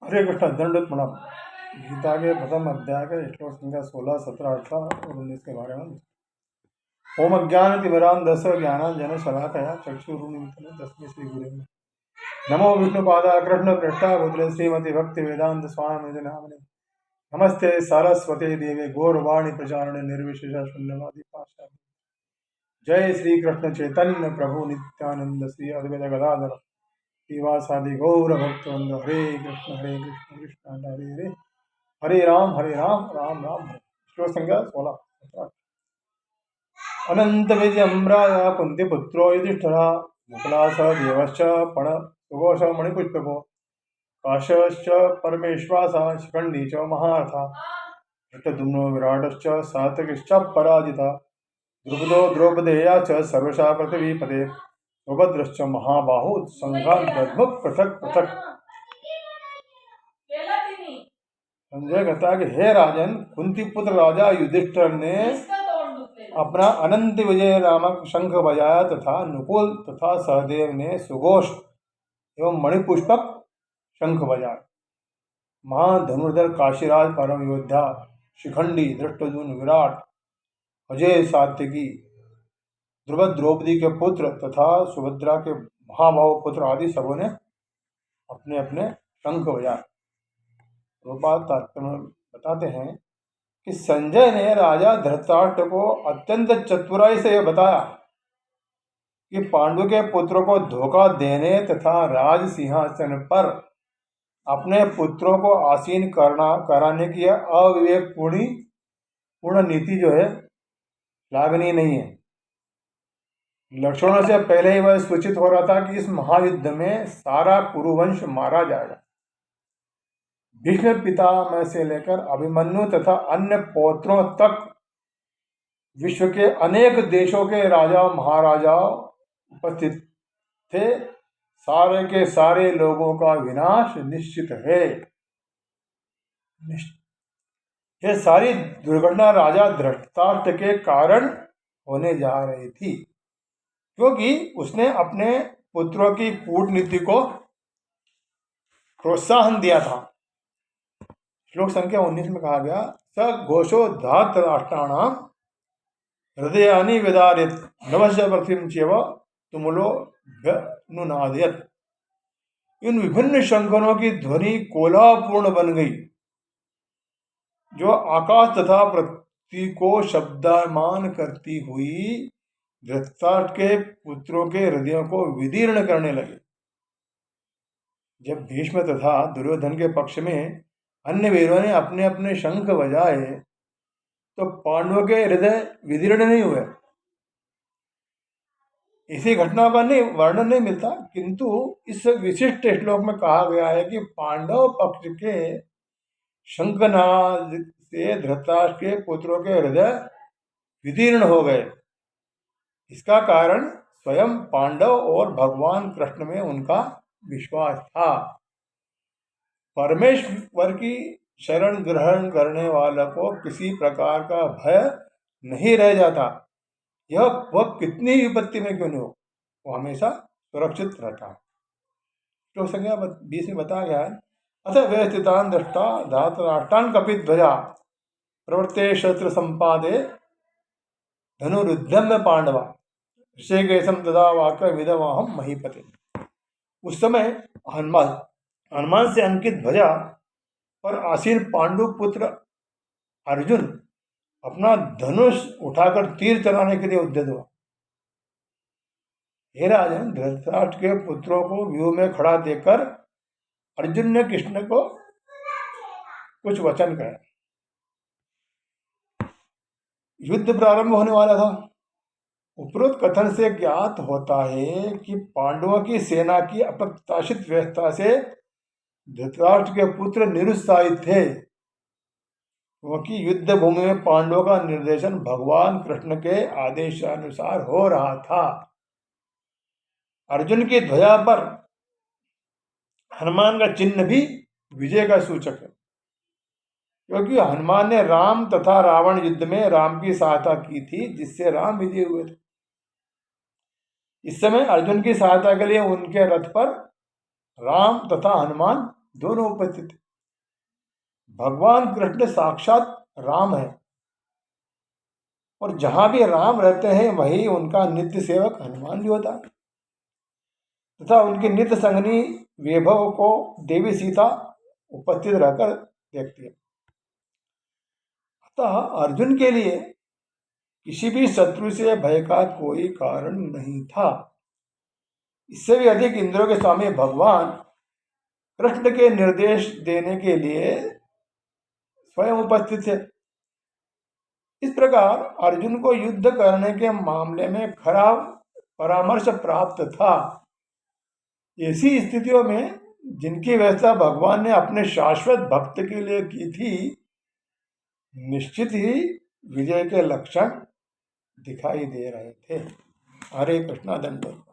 हरे कृष्ण। दंडवत प्रणाम। गीता के प्रथम अध्याय के श्लोक संख्या 16, 17, 18 और 19 के बारे में। ओम अज्ञानतिमिरान्धस्य ज्ञानाञ्जन शलाकया चक्षुरुन्मिलितं तस्मै श्री गुरुवे नमो। विष्णुपादाय कृष्ण पृष्ठाय भूतले श्रीमती भक्ति वेदांत स्वामी नामिने नमस्ते सारस्वते देवे गौरवाणी प्रचारणे निर्विशेष शून्यवादी पाशादि। जय श्री कृष्ण चैतन्य प्रभु नित्यानंद श्री अद्वैत गदाधर श्रीवासादि गौर भक्तवृंद। हरे कृष्ण कृष्ण हरे हरे हरे राम राम राम हरे। श्लोक संख्या 16, 17। अनंत विजयं राजा कुंतीपुत्रो युधिष्ठिरः मुकुलास देवश्च पण सुघोष मणिपुष्पको काशश्च परमेश्वासा शिखण्डी च महारथा धृष्टद्युम्नो विराटश्च सात्यकिश्च पराजिता द्रुपदो द्रौपदेया च सर्वशा पृथिवीपते सुभद्रश्च महाबाहु संघान दद्मुख पृथक पृथक। संजय कहता है कि हे राजन, कुंती पुत्र राजा युधिष्ठिर ने अपना अनंत विजय नामक शंख बजाया तथा नुकुल तथा सहदेव ने सुघोष एवं मणिपुष्पक शंख बजाया। महाधनुर्धर काशीराज परम योद्धा शिखंडी धृष्टद्युम्न विराट अजय सात्यकी द्रुपद द्रौपदी के पुत्र तथा सुभद्रा के महाबाहु पुत्र आदि सबों ने अपने अपने शंख बजाए। रूपाल तात्पर्य में बताते हैं कि संजय ने राजा धृतराष्ट्र को अत्यंत चतुराई से यह बताया कि पांडु के पुत्रों को धोखा देने तथा राज सिंहासन पर अपने पुत्रों को आसीन कराने की अविवेकपूर्ण नीति जो है लागनीय नहीं है। लक्षणों से पहले ही वह सूचित हो रहा था कि इस महायुद्ध में सारा कुरुवंश मारा जाएगा। भीष्म पितामह से लेकर अभिमन्यु तथा अन्य पौत्रों तक विश्व के अनेक देशों के राजा महाराजा उपस्थित थे। सारे के सारे लोगों का विनाश निश्चित है। यह सारी दुर्घटना राजा धृतराष्ट्र के कारण होने जा रही थी, क्योंकि उसने अपने पुत्रों की कूटनीति को प्रोत्साहन दिया था। श्लोक संख्या 19 में कहा गया, स घोषो धातराष्ट्राणाम हृदयानि विदारित नवस्य पृथ्वीं चैव तुमुलो व्यनुनादयत्। इन विभिन्न शंखनों की ध्वनि कोलाहलपूर्ण बन गई, जो आकाश तथा पृथ्वी को शब्दमान करती हुई धृतराष्ट्र के पुत्रों के हृदयों को विदीर्ण करने लगे। जब भीष्म तथा दुर्योधन के पक्ष में अन्य वीरों ने अपने अपने शंख बजाए तो पांडवों के हृदय विदीर्ण नहीं हुए। इसी घटना का वर्णन नहीं मिलता, किंतु इस विशिष्ट श्लोक में कहा गया है कि पांडव पक्ष के शंखनाद से धृतराष्ट्र के पुत्रों के हृदय विदीर्ण हो गए। इसका कारण स्वयं पांडव और भगवान कृष्ण में उनका विश्वास था। परमेश्वर की शरण ग्रहण करने वालों को किसी प्रकार का भय नहीं रह जाता। वह कितनी विपत्ति में क्यों नहीं हो, वो हमेशा सुरक्षित रहता है। तो संज्ञा 20 में बताया गया है, अथ व्यस्थितान दृष्टा धातराष्ट्रान कपित ध्वजा प्रवृत्ते शस्त्र संपादे धनुरुद्यम्य पांडवा ऋषिकेशम तदा वाक्य विधवाहम महीपते। उस समय हनुमान से अंकित ध्वजा पर आसीन पांडु पुत्र अर्जुन अपना धनुष उठाकर तीर चलाने के लिए उद्यत हुआ। हे राजन, धृतराष्ट्र के पुत्रों को व्यूह में खड़ा देखकर अर्जुन ने कृष्ण को कुछ वचन कहे। युद्ध प्रारंभ होने वाला था। उपरोक्त कथन से ज्ञात होता है कि पांडवों की सेना की अप्रत्याशित व्यवस्था से धृतराष्ट्र के पुत्र निरुत्साहित थे, क्योंकि युद्ध भूमि में पांडवों का निर्देशन भगवान कृष्ण के आदेशानुसार हो रहा था। अर्जुन की ध्वजा पर हनुमान का चिन्ह भी विजय का सूचक है, क्योंकि हनुमान ने राम तथा रावण युद्ध में राम की सहायता की थी, जिससे राम विजय हुए थे। इस समय अर्जुन की सहायता के लिए उनके रथ पर राम तथा हनुमान दोनों उपस्थित थे। भगवान कृष्ण साक्षात राम है और जहां भी राम रहते हैं वहीं उनका नित्य सेवक हनुमान भी होता है तथा उनकी नित्य संगनी वैभव को देवी सीता उपस्थित रहकर देखती है। अतः अर्जुन के लिए किसी भी शत्रु से भय का कोई कारण नहीं था। इससे भी अधिक इंद्रों के स्वामी भगवान कृष्ण के निर्देश देने के लिए स्वयं उपस्थित थे। इस प्रकार अर्जुन को युद्ध करने के मामले में खरा परामर्श प्राप्त था। ऐसी स्थितियों में जिनकी व्यवस्था भगवान ने अपने शाश्वत भक्त के लिए की थी, निश्चित ही विजय के लक्षण दिखाई दे रहे थे। हरे कृष्णा दंडोत।